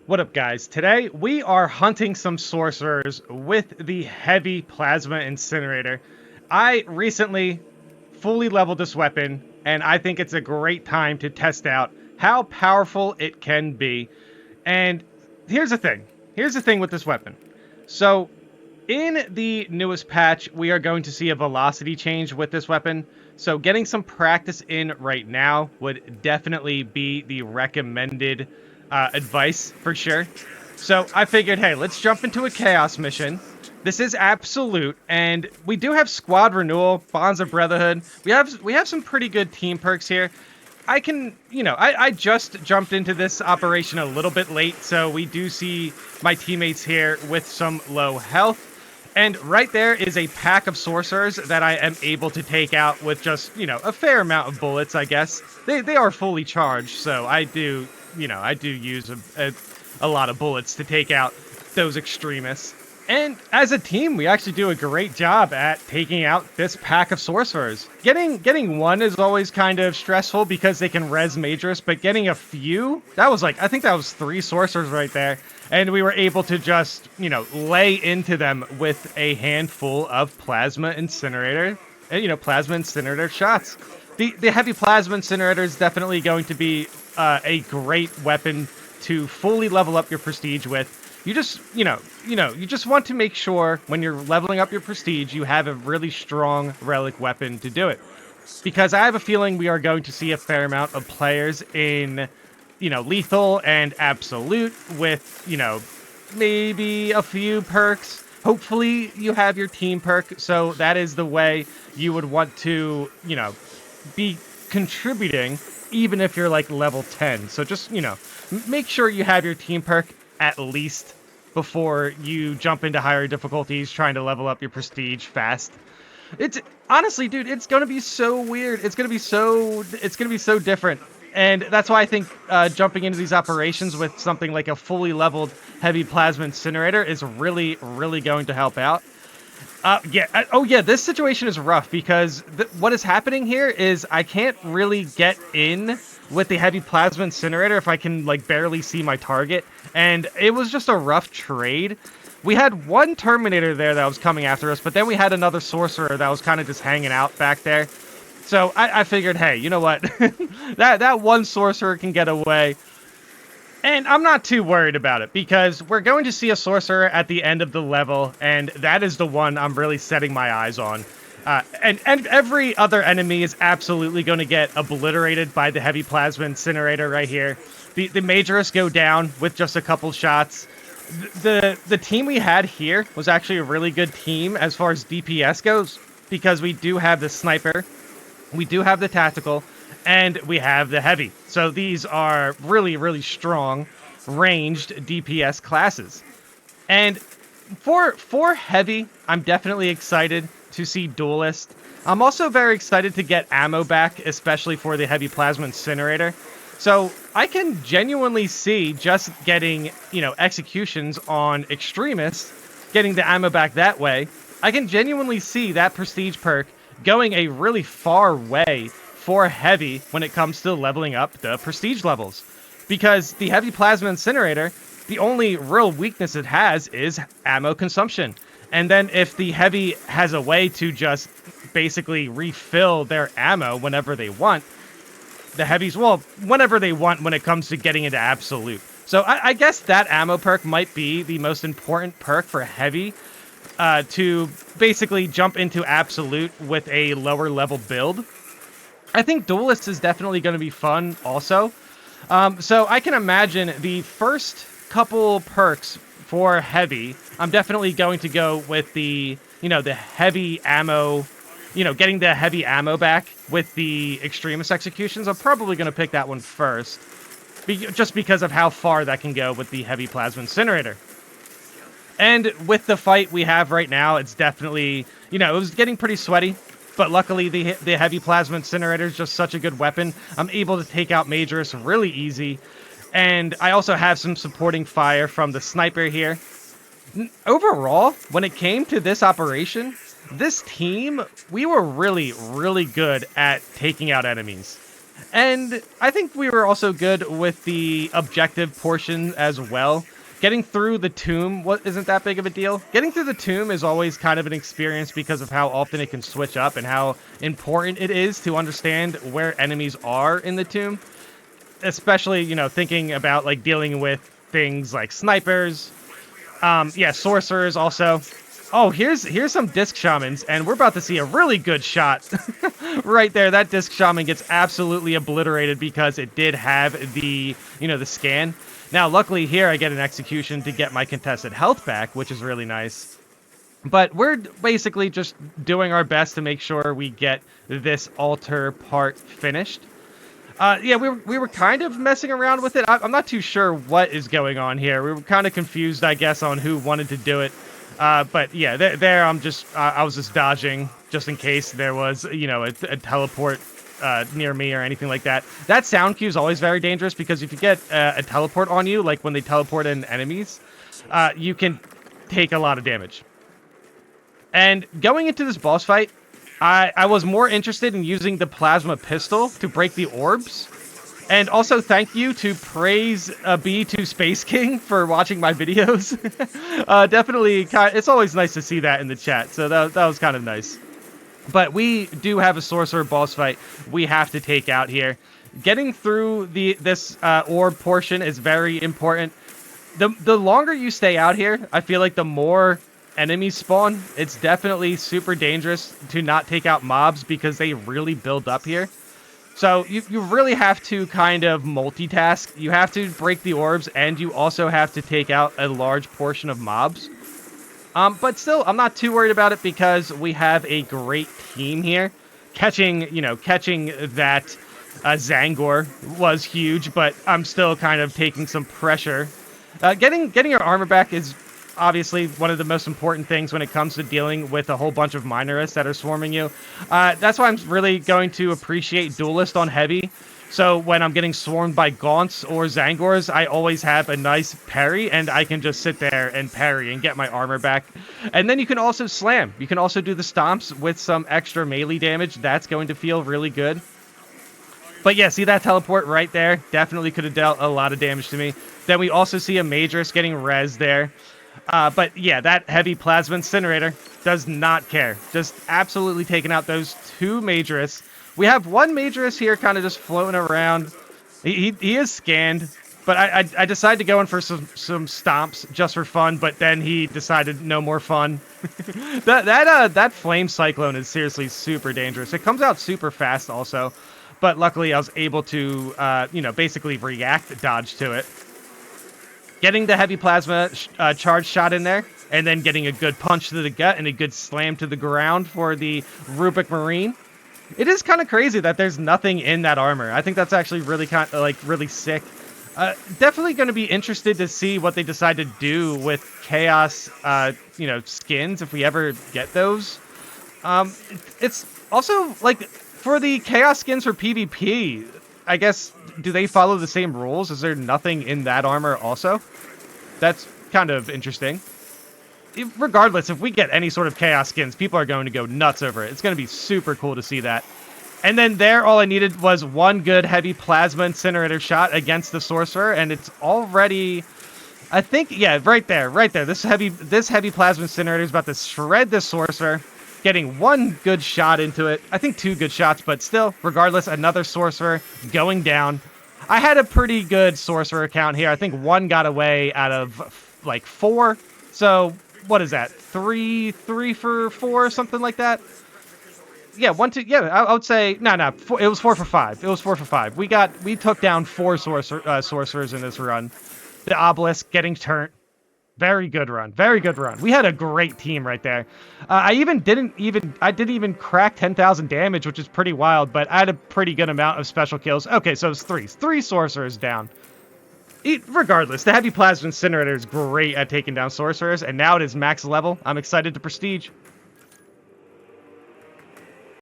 What up, guys? Today we are hunting some sorcerers with the heavy plasma incinerator. I recently fully leveled this weapon, and I think it's a great time to test out how powerful it can be. And here's the thing. Here's the thing with this weapon. So, in the newest patch, we are going to see a velocity change with this weapon. So getting some practice in right now would definitely be the recommended advice for sure. So I figured, hey, let's jump into a chaos mission. This is absolute, and we do have squad renewal, bonds of brotherhood. We have some pretty good team perks here. I can, I just jumped into this operation a little bit late, so we do see my teammates here with some low health. And right there is a pack of sorcerers that I am able to take out with just, a fair amount of bullets, I guess. They are fully charged, so I do use a lot of bullets to take out those extremists. And as a team, we actually do a great job at taking out this pack of sorcerers. Getting one is always kind of stressful because they can res majors, but getting a few, I think that was 3 sorcerers right there. And we were able to just, lay into them with a handful of plasma incinerator, plasma incinerator shots. The heavy plasma incinerator is definitely going to be a great weapon to fully level up your prestige with. You just, you just want to make sure when you're leveling up your prestige, you have a really strong relic weapon to do it. Because I have a feeling we are going to see a fair amount of players in, lethal and absolute with, maybe a few perks. Hopefully you have your team perk, so that is the way you would want to, be contributing even if you're like level 10. So just, make sure you have your team perk at least before you jump into higher difficulties trying to level up your prestige fast. It's honestly, dude, it's gonna be so weird. It's gonna be so different. And that's why I think jumping into these operations with something like a fully leveled heavy plasma incinerator is really, really going to help out. This situation is rough because what is happening here is I can't really get in with the heavy plasma incinerator if I can barely see my target, and it was just a rough trade. We had one Terminator there that was coming after us, but then we had another Sorcerer that was kind of just hanging out back there. So I figured, hey, you know what? that one Sorcerer can get away. And I'm not too worried about it, because we're going to see a Sorcerer at the end of the level, and that is the one I'm really setting my eyes on. And every other enemy is absolutely going to get obliterated by the heavy plasma incinerator right here. The Majorists go down with just a couple shots. The team we had here was actually a really good team as far as DPS goes, because we do have the sniper, we do have the tactical, and we have the heavy. So these are really, really strong ranged DPS classes. And for heavy, I'm definitely excited to see Duelist. I'm also very excited to get ammo back, especially for the heavy plasma incinerator. So I can genuinely see just getting, executions on extremists, getting the ammo back that way. I can genuinely see that prestige perk going a really far way for heavy when it comes to leveling up the prestige levels. Because the heavy plasma incinerator, the only real weakness it has is ammo consumption. And then if the heavy has a way to just basically refill their ammo whenever they want, the heavies, well, whenever they want when it comes to getting into absolute. So I guess that ammo perk might be the most important perk for heavy, to basically jump into absolute with a lower level build. I think Duelist is definitely going to be fun also. So I can imagine the first couple perks for heavy, I'm definitely going to go with the, the heavy ammo, getting the heavy ammo back with the extremist executions. I'm probably going to pick that one first, just because of how far that can go with the heavy plasma incinerator. And with the fight we have right now, it's definitely, it was getting pretty sweaty. But luckily, the heavy plasma incinerator is just such a good weapon. I'm able to take out Majorists really easy. And I also have some supporting fire from the sniper here. Overall, when it came to this operation, this team, we were really, really good at taking out enemies. And I think we were also good with the objective portion as well. Getting through the tomb isn't that big of a deal. Getting through the tomb is always kind of an experience because of how often it can switch up and how important it is to understand where enemies are in the tomb. Especially, you know, thinking about like dealing with things like snipers. Yeah, sorcerers also. Oh, here's some disc shamans, and we're about to see a really good shot right there. That disc shaman gets absolutely obliterated because it did have the, you know, the scan. Now, luckily here I get an execution to get my contested health back, which is really nice. But we're basically just doing our best to make sure we get this altar part finished. Yeah, we were kind of messing around with it. I'm not too sure what is going on here. We were kind of confused, I guess, on who wanted to do it. But yeah, there I was just dodging just in case there was, you know, a teleport near me or anything like that. That sound cue is always very dangerous because if you get a teleport on you, like when they teleport in enemies, you can take a lot of damage. And going into this boss fight, I was more interested in using the plasma pistol to break the orbs. And also thank you to Praise B2 Space King for watching my videos. Definitely, it's always nice to see that in the chat, so that was kind of nice. But we do have a sorcerer boss fight we have to take out here. Getting through this orb portion is very important. The longer you stay out here, I feel like the more enemies spawn. It's definitely super dangerous to not take out mobs because they really build up here. So you really have to kind of multitask. You have to break the orbs, and you also have to take out a large portion of mobs. But still, I'm not too worried about it because we have a great team here. Catching that Zangor was huge, but I'm still kind of taking some pressure. Getting your armor back is obviously one of the most important things when it comes to dealing with a whole bunch of minorists that are swarming you. That's why I'm really going to appreciate Duelist on Heavy. So when I'm getting swarmed by Gaunts or Zangors, I always have a nice parry, and I can just sit there and parry and get my armor back. And then you can also slam. You can also do the stomps with some extra melee damage. That's going to feel really good. But yeah, see that teleport right there? Definitely could have dealt a lot of damage to me. Then we also see a Majoris getting res there. But yeah, that heavy plasma incinerator does not care. Just absolutely taking out those two Majoris. We have one Majoris here kind of just floating around. He is scanned, but I decided to go in for some stomps just for fun, but then he decided no more fun. that flame cyclone is seriously super dangerous. It comes out super fast also, but luckily I was able to, basically react dodge to it. Getting the heavy plasma charge shot in there, and then getting a good punch to the gut and a good slam to the ground for the Rubic Marine. It is kind of crazy that there's nothing in that armor. I think that's actually really really sick. Definitely going to be interested to see what they decide to do with Chaos, skins if we ever get those. It's also like for the Chaos skins for PvP. I guess, do they follow the same rules? Is there nothing in that armor also? That's kind of interesting. Regardless, if we get any sort of Chaos skins, people are going to go nuts over it. It's going to be super cool to see that. And then there, all I needed was one good heavy plasma incinerator shot against the Sorcerer, and it's already... I think, yeah, right there. This heavy plasma incinerator is about to shred the Sorcerer. Getting one good shot into it. I think two good shots, but still, regardless, another Sorcerer going down. I had a pretty good Sorcerer count here. I think one got away out of, like, 4. So, what is that? 3 for 4, something like that? Yeah, 1, 2, yeah, I would say, no, it was 4 for 5. It was 4 for 5. We took down 4 Sorcerers in this run. The Obelisk getting turned. Very good run. Very good run. We had a great team right there. I didn't even crack 10,000 damage, which is pretty wild, but I had a pretty good amount of special kills. Okay, so it's 3 Sorcerers down. Regardless, the heavy plasma incinerator is great at taking down Sorcerers, and now it is max level. I'm excited to prestige.